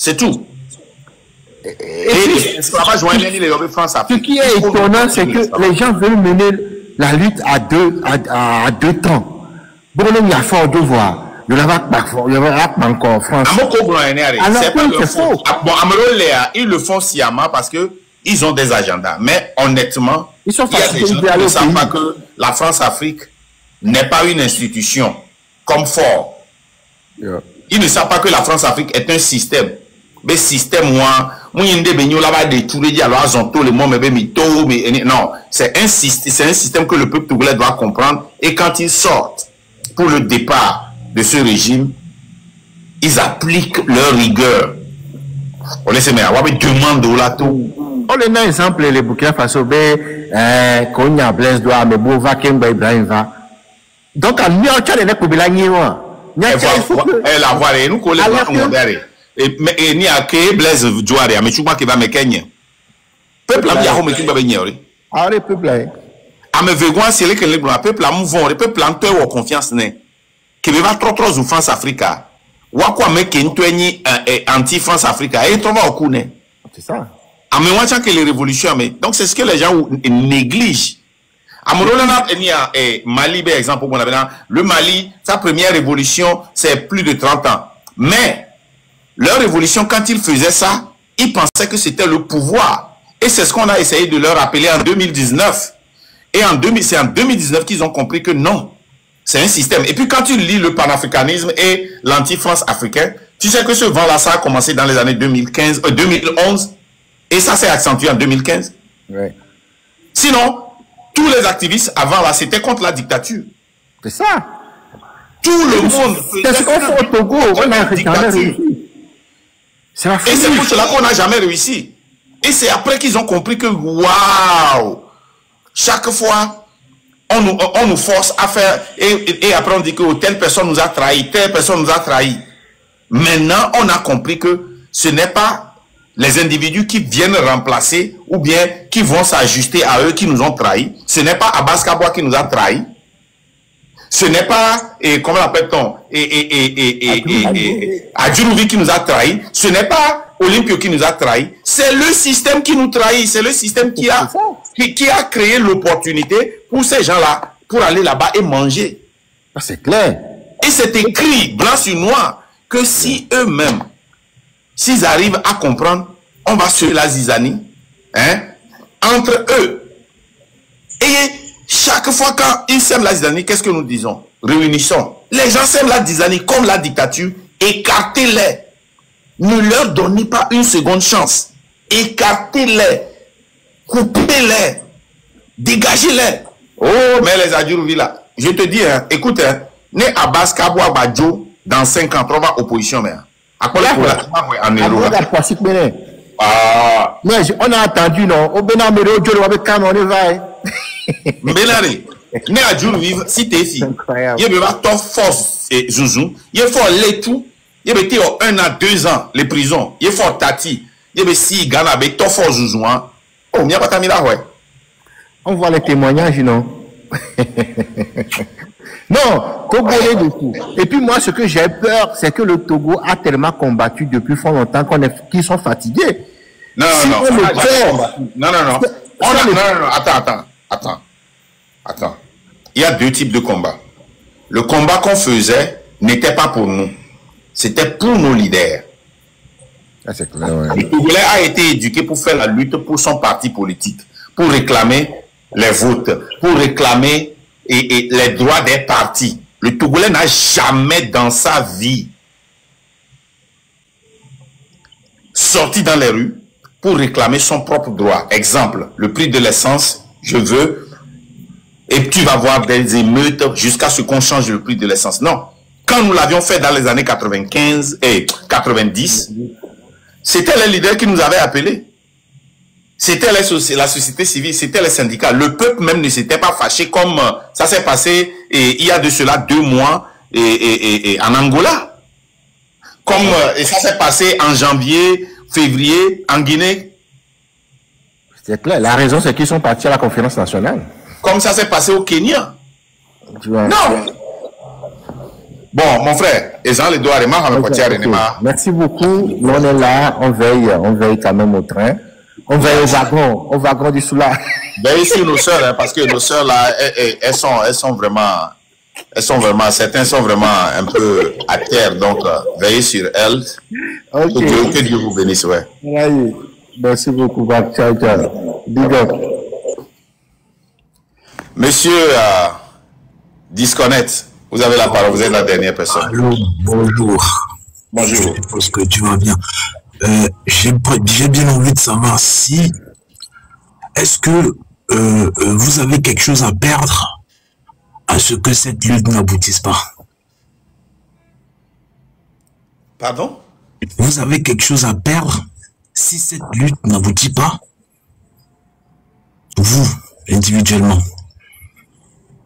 C'est tout. Et ce qui est étonnant, c'est que les gens veulent mener la lutte à deux temps. Bon, il y a fort devoir. Il y a encore en France. C'est faux. Bon, ils le font sciemment parce que ils ont des agendas. Mais honnêtement, ils sont il y a des gens qui ne savent pas que la France-Afrique n'est pas une institution comme fort. Yeah. Ils ne savent pas que la France-Afrique est un système. Mais système, non, c'est un système que le peuple togolais doit comprendre. Et quand ils sortent pour le départ de ce régime, ils appliquent leur rigueur. On laisse mais on demande au lato. On a un exemple, les Burkina Faso, qu'on y a Blaise Doua, mais bon, va Kemba Ibrahim va. Donc, à mieux, tu as les pour Belagni, la voix, nous collons et ni a que Blaise Doua, mais tu vois qu'il va me gagner. Peuple a mis à home qui va venir. Ah, le peuple là. À me voir, c'est le peuple a mouvant, le peuple a un peu de confiance. Qui va trop en France Africa. Wakwa meke ntweni anti-France Africa. Et on va au coup. C'est ça. À me voir que les révolutions, mais donc c'est ce que les gens négligent. À Mali, par exemple, le Mali, sa première révolution, c'est plus de 30 ans. Mais leur révolution, quand ils faisaient ça, ils pensaient que c'était le pouvoir. Et c'est ce qu'on a essayé de leur rappeler en 2019. Et c'est en 2019 qu'ils ont compris que non, c'est un système. Et puis quand tu lis le panafricanisme et l'anti-France africain, tu sais que ce vent-là, ça a commencé dans les années 2011, et ça s'est accentué en 2015. Ouais. Sinon, tous les activistes avant là, c'était contre la dictature. C'est ça. Tout le monde. C'est ce qu'on fait au Togo, on a réussi. Et c'est pour cela qu'on n'a jamais réussi. Et c'est après qu'ils ont compris que, waouh, chaque fois, on nous force à faire, et après on dit que telle personne nous a trahi, telle personne nous a trahi. Maintenant, on a compris que ce n'est pas les individus qui viennent remplacer ou bien qui vont s'ajuster à eux qui nous ont trahis. Ce n'est pas Abbas Kaboa qui nous a trahis. Ce n'est pas, comment l'appelle-t-on, Adjurouvi qui nous a trahis. Ce n'est pas Olympio qui nous a trahis. C'est le système qui nous trahit. C'est le système qui a créé l'opportunité pour ces gens-là, pour aller là-bas et manger. C'est clair. Et c'est écrit, blanc sur noir, que si eux-mêmes, s'ils arrivent à comprendre, on va se la zizanie, hein, entre eux. Et chaque fois quand ils sèment la zizanie, qu'est-ce que nous disons? Réunissons. Les gens sèment la zizanie comme la dictature, écartez-les. Ne leur donnez pas une seconde chance. Écartez-les. Coupez-les. Dégagez-les. Oh, mais les Adjurouvi là, je te dis, hein, écoute, hein, né Abbas Kaboa Badjo, dans 5 ans, on va opposition, mais mais on a attendu, non? Au Benamero, on y va. Benari, né Adjurouvi, si t'es ici, il y a pas force, Zouzou, il faut les tout. Il y a 1 à 2 ans, les prisons. Il faut Tati. Il y a 6 Ghana, il y a fort Zouzouan. Oh, il n'y a pas de ouais. On voit les témoignages, non? Non, Togolais de tout. Et puis moi, ce que j'ai peur, c'est que le Togo a tellement combattu depuis fort longtemps qu'ils sont fatigués. Non. Attends. Il y a 2 types de combats. Le combat qu'on faisait n'était pas pour nous. C'était pour nos leaders. Ah, c'est clair, ouais. Le Togolais a été éduqué pour faire la lutte pour son parti politique, pour réclamer les votes, pour réclamer les droits des partis. Le Togolais n'a jamais dans sa vie sorti dans les rues pour réclamer son propre droit. Exemple, le prix de l'essence, je veux, et tu vas voir des émeutes jusqu'à ce qu'on change le prix de l'essence. Non. Quand nous l'avions fait dans les années 95 et 90, c'était les leaders qui nous avaient appelés. C'était la société civile, c'était les syndicats. Le peuple même ne s'était pas fâché comme ça s'est passé il y a de cela 2 mois en Angola. Comme ça s'est passé en janvier, février, en Guinée. C'est clair. La raison, c'est qu'ils sont partis à la conférence nationale. Comme ça s'est passé au Kenya. Tu vois, non. Bon, mon frère, merci beaucoup. Nous, on est là, on veille quand même au train. On veille au wagon du Soula. Veillez sur nos sœurs, hein, parce que nos sœurs là, elles sont vraiment, certains sont vraiment un peu à terre, donc veillez sur elles. Okay. Que Dieu vous bénisse, ouais. Merci beaucoup, ciao, ciao. Big up. Monsieur Disconnect, vous avez la parole, vous êtes la dernière personne. Allô, bonjour. Bonjour. Je pense que tu vas bien. J'ai bien envie de savoir si, est-ce que vous avez quelque chose à perdre à ce que cette lutte n'aboutisse pas? Pardon? Vous avez quelque chose à perdre si cette lutte n'aboutit pas? Vous, individuellement,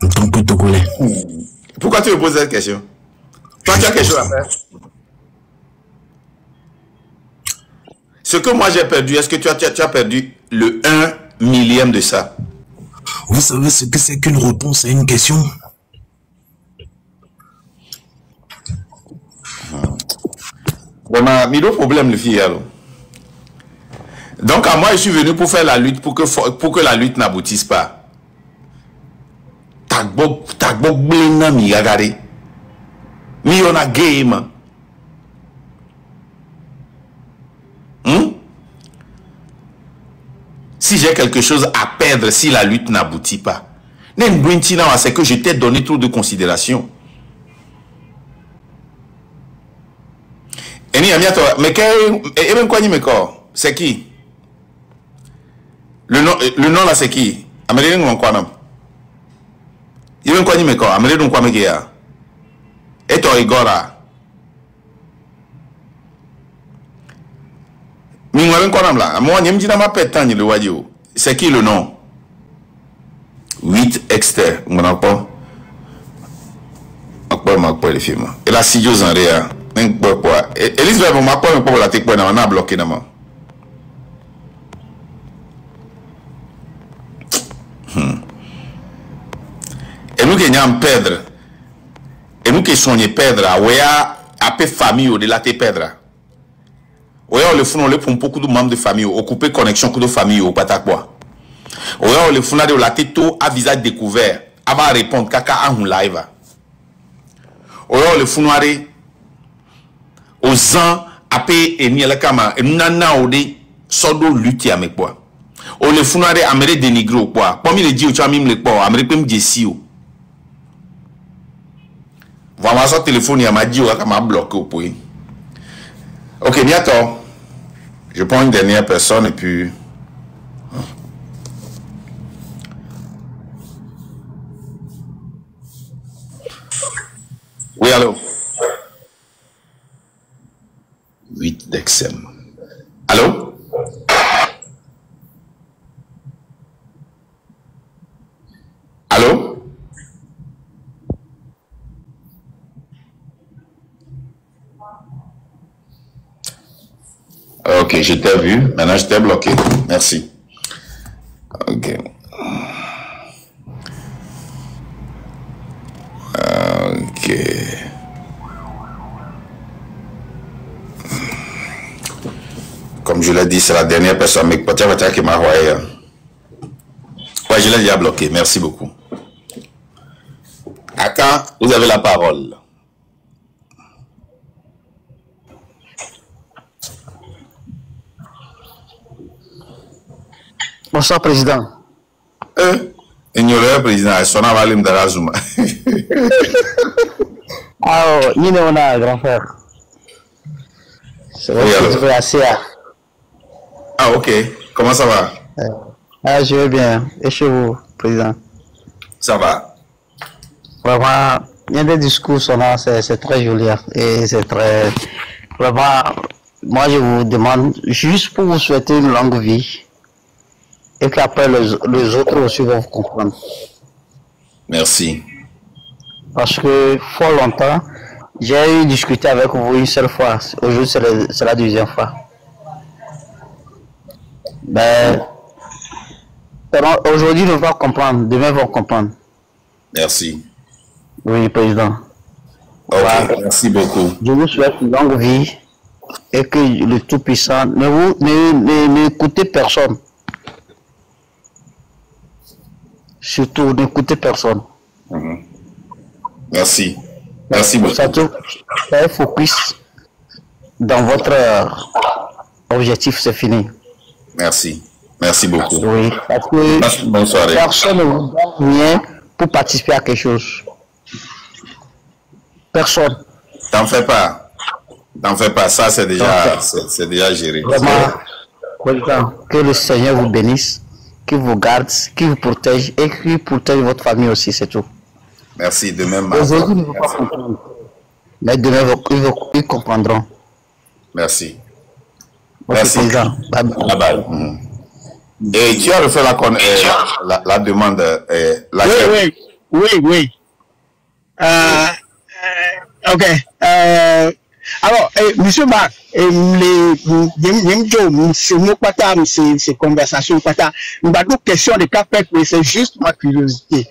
en tant que Togolais. Pourquoi tu me poses cette question? Toi, tu as quelque chose à faire? Ce que moi j'ai perdu, est-ce que tu as perdu le 1 millième de ça? Vous savez ce que c'est qu'une réponse à une question? Vraiment, mis le problème, le fille. Donc, à moi, je suis venu pour faire la lutte, pour que la lutte n'aboutisse pas. Tagbo blena mi gagare. Mi on a game. Si j'ai quelque chose à perdre si la lutte n'aboutit pas, c'est que je t'ai donné trop de considération. Mais c'est qui? Le nom là c'est qui? Amélie Nkwanam. Il veut quoi ni meko? Amélie Nkwanam Geya. Et toi Igora. C'est qui le nom? 8 Exter. Et la Sidio Zanrea. Elisabeth, on m'a pas un peu la tête, on a bloqué. Et nous qui sommes perdre. Et nous qui sommes perdre. Ouais, à peu famille au-delà de perdre. Ouais, on le fond pour beaucoup de membres de famille, occuper connexion avec de famille au Patakwa. Ouais, on le fond de la tête à visage découvert, avant de répondre caca en live. Ouais, on le fond aux gens à payer et ni la kama et nana ode sodo lutte avec quoi. On le fond de améré dénigrer quoi. Parmi les dieux tu as même le quoi, améré pem jesio. Voilà son téléphone il m'a dit on m'a bloqué au point. Ok, bientôt. Je prends une dernière personne et puis... Oui, allô? 8 d'exem. Allô? Allô? Ok, je t'ai vu. Maintenant, je t'ai bloqué. Merci. Ok. Ok. Comme je l'ai dit, c'est la dernière personne mais peut-être qui m'a envoyé. Ouais, je l'ai déjà bloqué. Merci beaucoup. Aka, vous avez la parole. Bonsoir, Président. Ignorez le président, son avalim de la Zuma. Ah, il est a grand frère. C'est vrai, ACA. Ah, ok. Comment ça va? Ah, je vais bien. Et chez vous, Président? Ça va. Vraiment, il y a des discours sonnants, c'est très joli. Et c'est très... Vraiment, moi, je vous demande, juste pour vous souhaiter une longue vie, et qu'après les autres aussi vont vous comprendre. Merci. Parce que fort longtemps, j'ai eu discuté avec vous une seule fois. Aujourd'hui, c'est la deuxième fois. Ben, aujourd'hui, ils vont pas comprendre. Demain, ils vont comprendre. Merci. Oui, Président. Voilà. Merci beaucoup. Je vous souhaite une longue vie et que le Tout-Puissant n'écoutez personne. Surtout, n'écoutez personne. Merci. Merci beaucoup. Surtout, soyez focus dans votre objectif, c'est fini. Merci. Merci beaucoup. Oui, parce que Bonne soirée. personne ne vous donne rien pour participer à quelque chose. Personne. T'en fais pas. T'en fais pas. Ça, c'est déjà géré. Vraiment, président, que le Seigneur vous bénisse, qu'il vous garde, qu'il vous protège et qu'il protège votre famille aussi, c'est tout. Merci. De même. Aujourd'hui, ils ne vont pas comprendre. Mais demain, ils comprendront. Merci. Ok, Merci. président. Bye bye. Bye bye. Et tu as refait la demande. Oui. Ok. Alors, monsieur Marc, ces conversations, question de cas c'est juste ma curiosité.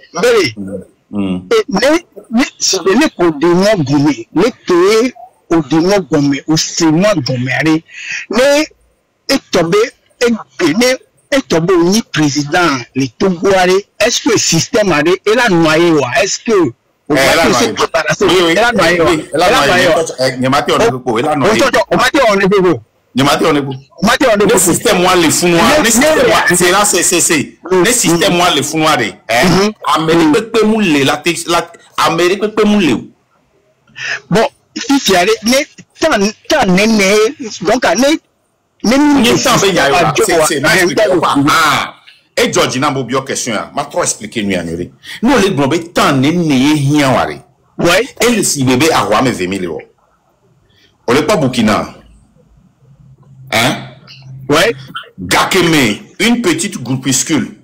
Président, les Togolais, est-ce que le système a noyé? Est-ce que le système moi les founoirs le système moi les founoirs Amérique peut mouler Amérique peut mouler bon si donc et George n'a pas bien question m'a trop expliqué nous les globes tant n'est rien wari ouais et le si bébé a roi me 20 000 euros on n'est pas Burkina hein ouais Gakeme une petite groupuscule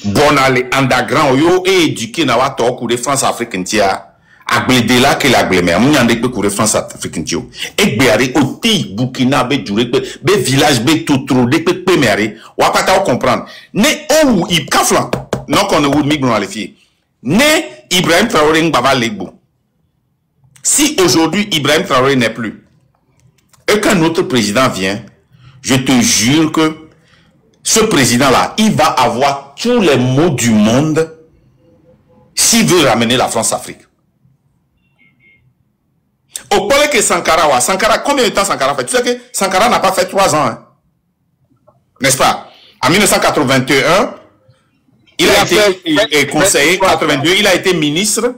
bon aller underground yo et éduqué na wa to de France africaine tia agbede la que la gleme mu nyande pe ko de France africaine tio e gbeare oti Burkina be dure be village be totro de pe mere wa pas ta comprendre ne ou i kaflan non qu'on ne would mignon à les filles ne Ibrahim Traoré ngaba legbo si aujourd'hui Ibrahim Traoré n'est plus et qu'un autre président vient, je te jure que ce président-là, il va avoir tous les mots du monde s'il veut ramener la France-Afrique. Au point que Sankara, combien de temps Sankara fait? Tu sais que Sankara n'a pas fait 3 ans. Hein? N'est-ce pas? En 1981, il a été conseiller. 82, il a été ministre.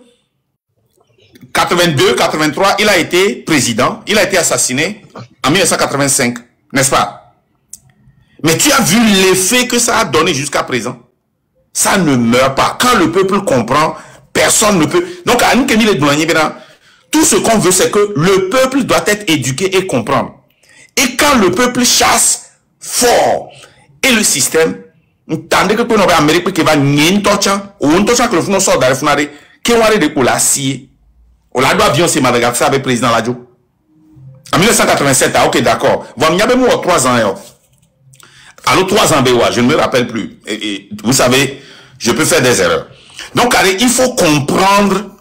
82, 83, il a été président. Il a été assassiné en 1985. N'est-ce pas? Mais tu as vu l'effet que ça a donné jusqu'à présent. Ça ne meurt pas. Quand le peuple comprend, personne ne peut. Donc, à nous, tout ce qu'on veut, c'est que le peuple doit être éduqué et comprendre. Et quand le peuple chasse fort, et le système, tandis que nous avons Amérique qui va nier torchant, ou un torchant que le fond sort dans le fond, qui va aller de la scie. On l'a doit avion, c'est Madagascar avec le président Ladjo. En 1987, ah, ok, d'accord. Vous avez 3 ans. Alors, 3 ans, je ne me rappelle plus. Et vous savez, je peux faire des erreurs. Donc, allez, il faut comprendre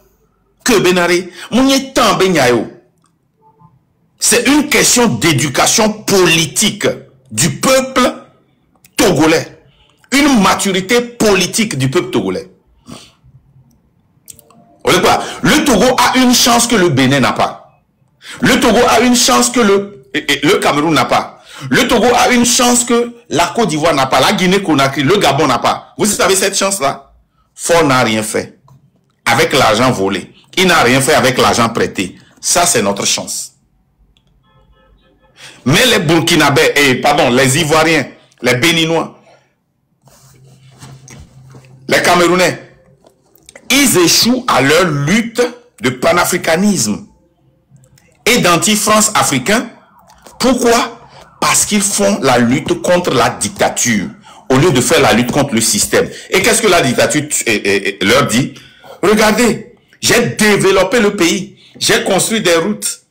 que Benari, c'est une question d'éducation politique du peuple togolais. Une maturité politique du peuple togolais. Le Togo a une chance que le Bénin n'a pas. Le Togo a une chance que le Cameroun n'a pas. Le Togo a une chance que la Côte d'Ivoire n'a pas. La Guinée-Conakry, le Gabon n'a pas. Vous savez cette chance-là? Fort n'a rien fait avec l'argent volé. Il n'a rien fait avec l'argent prêté. Ça, c'est notre chance. Mais les Burkinabés, les Ivoiriens, les Béninois, les Camerounais, ils échouent à leur lutte de panafricanisme et d'anti-France africain. Pourquoi? Parce qu'ils font la lutte contre la dictature au lieu de faire la lutte contre le système. Et qu'est-ce que la dictature leur dit? Regardez, j'ai développé le pays, j'ai construit des routes,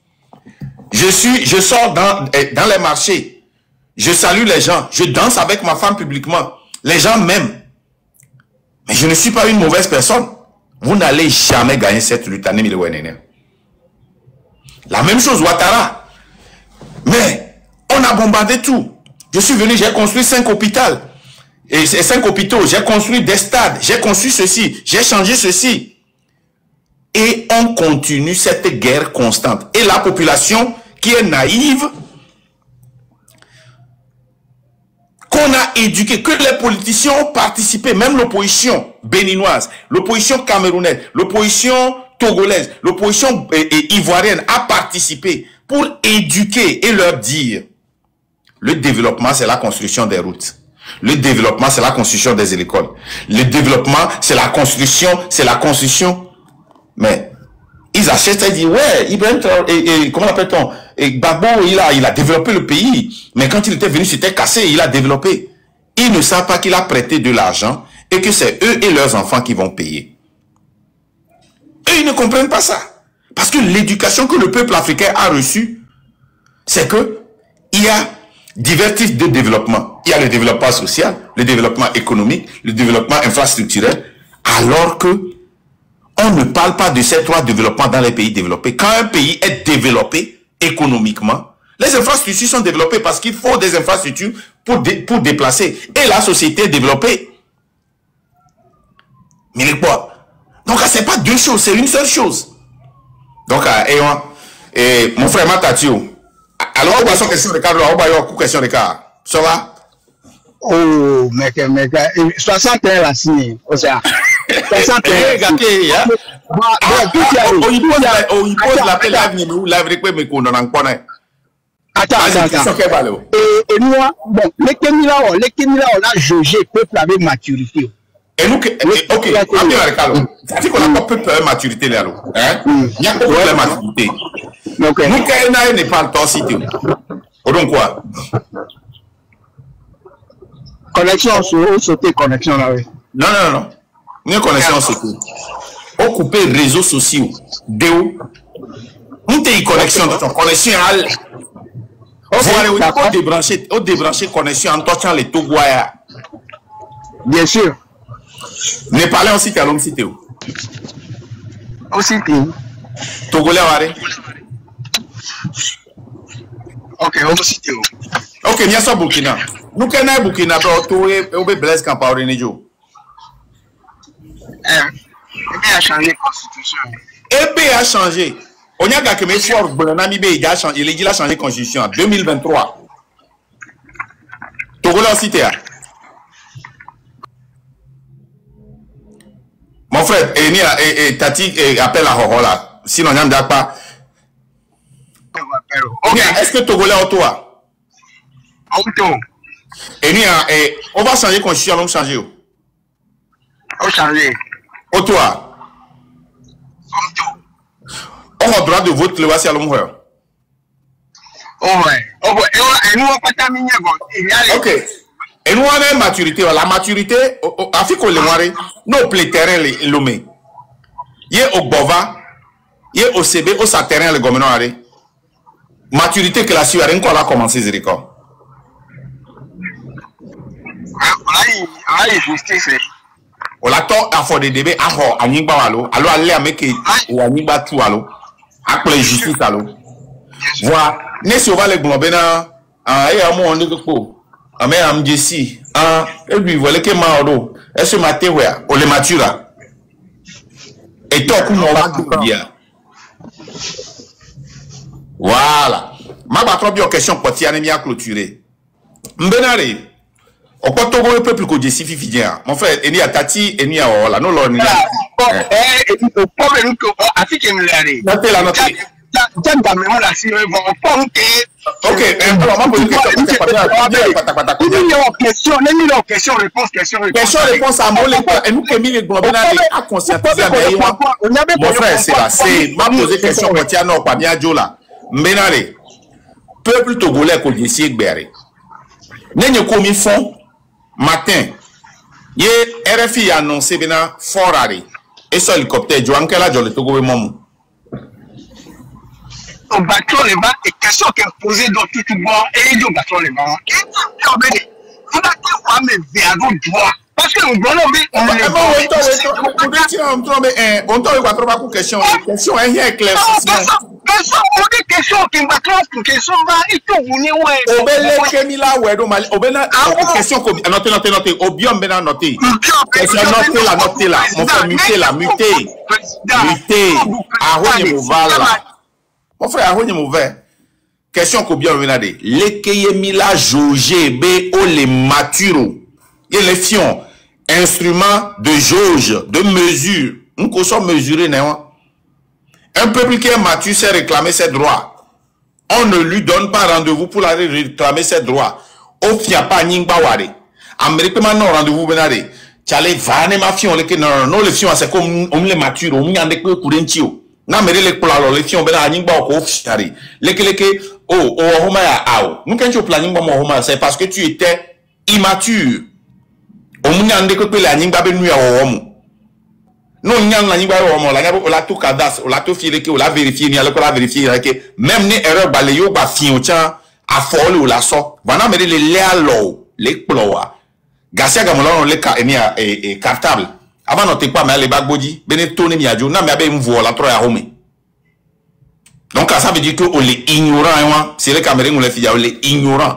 je sors dans les marchés, je salue les gens, je danse avec ma femme publiquement, les gens m'aiment. Mais je ne suis pas une mauvaise personne. Vous n'allez jamais gagner cette lutte. La même chose, Ouattara. Mais on a bombardé tout. Je suis venu, j'ai construit 5 hôpitaux. Et ces 5 hôpitaux, j'ai construit des stades, j'ai conçu ceci, j'ai changé ceci. Et on continue cette guerre constante. Et la population qui est naïve, qu'on a éduqué, que les politiciens ont participé, même l'opposition béninoise, l'opposition camerounaise, l'opposition togolaise, l'opposition ivoirienne a participé pour éduquer et leur dire le développement, c'est la construction des routes. Le développement, c'est la construction des écoles. Le développement, c'est la construction. Mais ils achètent et disent, ouais, Ibrahim, comment l'appelle-t-on? Gbagbo, il a développé le pays. Mais quand il était venu, c'était cassé, il a développé. Ils ne savent pas qu'il a prêté de l'argent et que c'est eux et leurs enfants qui vont payer. Eux, ils ne comprennent pas ça. Parce que l'éducation que le peuple africain a reçue, c'est que il y a divers types de développement. Il y a le développement social, le développement économique, le développement infrastructurel, alors que on ne parle pas de ces 3 développements dans les pays développés. Quand un pays est développé économiquement, les infrastructures sont développées parce qu'il faut des infrastructures pour déplacer. Et la société est développée. Mais quoi? Donc, c'est pas 2 choses, c'est une seule chose. Donc, mon frère Matatio, alors, on va sur question de cadre, on va y avoir question de cadre. Ça va? Oh, mec, 61 la signé. O sea, 61. On pose l'appel à venir, la vraie que me connaît encore. Attends. Et moi, bon, les Kémila, on a jaugé peuple avec maturité. Et nous, ok, c'est qu'on n'a pas peuple avec maturité, là. Il y a pas de maturité. Nous, Kéna n'est pas le temps cité. Donc quoi? Connexion sauté, connexion là, oui. Non. Une connexion sauté. On coupe les réseaux sociaux. Déo. On te connexion, connexion à l'. On débrancher connexion en touchant les Togoya. Bien sûr. Népalais aussi, tu as l'homme cité. Aussi, Togolais, ouais. Ok, on cité. Ok, il y a ça Burkina. Nous, Kenya Burkina, on peut blesser quand par Renéjo. EB a changé la constitution. EB a changé. On y a gagné mes forces, il a changé. Il a changé la constitution en 2023. Togolais aussi, tu as. Mon frère, Tati appelle à Horo là. Sinon, il n'y a pas. Est-ce que Togolais est toi? On va changer la constitution, on va changer. On va changer. Toi? On a le droit de vote le voici à l'homme. Ok. Et nous, on a une maturité. La maturité, Afrique, on le nos terrain, l'homme. Il y a au Bova, il y a au CB, au terrain, le gouvernement. Maturité que la Suisse a commencé, Zériko. On a tort à faire des débats à Nigba Walo, alors aller à Meke ou à Nigba Toualo, après justice alors. Voilà, n'est-ce pas les globena, et à mon on mais am Jessie, et puis voilà que Mauro, est-ce que matin, ouais, on les matura. Et toi, comment on va dire? Voilà. Ma trop bien question pour t'y aller bien clôturer. Mbenare, on peut tout le peuple que Jessie Fifidien. Mon frère, il y a Tati, il y a Ola, non, l'on. Ok, question-réponse à moi, et nous qui mis les globes à conscientiser. Mon frère, c'est là, c'est m'a posé question pour tiens non pas bien Jola. Mbenare, peuple togolais qu'on dit si gbéré. N'est-ce pas comme font matin. Yé RFI a annoncé bena forari et ce hélicoptère Joan Kela Jole Togo Mamu. On bâton les mains et question qui est posée dans tout le monde et ils ont bâton les mains. Et on a dit mais vers droit parce que nous voulons on t'a eu question est clair. Question, on dit question qui m'a trouvé question va et tout vous n'y ouais. Obele Kemila ouais do mali obena question ko noter obiom bena noter. Question noter là mon frère muter ahonye movala. Mon frère ahonye mauvais. Question ko biom bena de lekeyemila jauge be o le maturo. Et les fions instruments de jauge de mesure. Nous qu'on mesurer néant. Un peuple qui est mature sait réclamer ses droits. On ne lui donne pas rendez-vous pour aller réclamer ses droits. Au fia pas nyingba ware. Amérique maintenant rendez-vous benade. Tchale vane ma fion le non les fions c'est comme on les mature on y ande ko kurentio. Na mere le plalo les fions benade nyingba ko fiari. Leke homa ya ao. Nous quand tu plan nyingba mo homa c'est parce que tu étais immature. On y ande ko pe la nyingba benu ya homo. Non, la tout cadas, la tout fier que la vérifier, ni la vérifier que même ni erreur balayo ba fion a folle ou la so. Wana me les léalo, les ploa. Garcia Gamolon les cartable. Avant noter pas mais les bagbodi, benetone mi adjo, na me abe mvo la troya home. Donc ça veut dire que on les ignorant, c'est les Camerounais on les filles on les ignorant.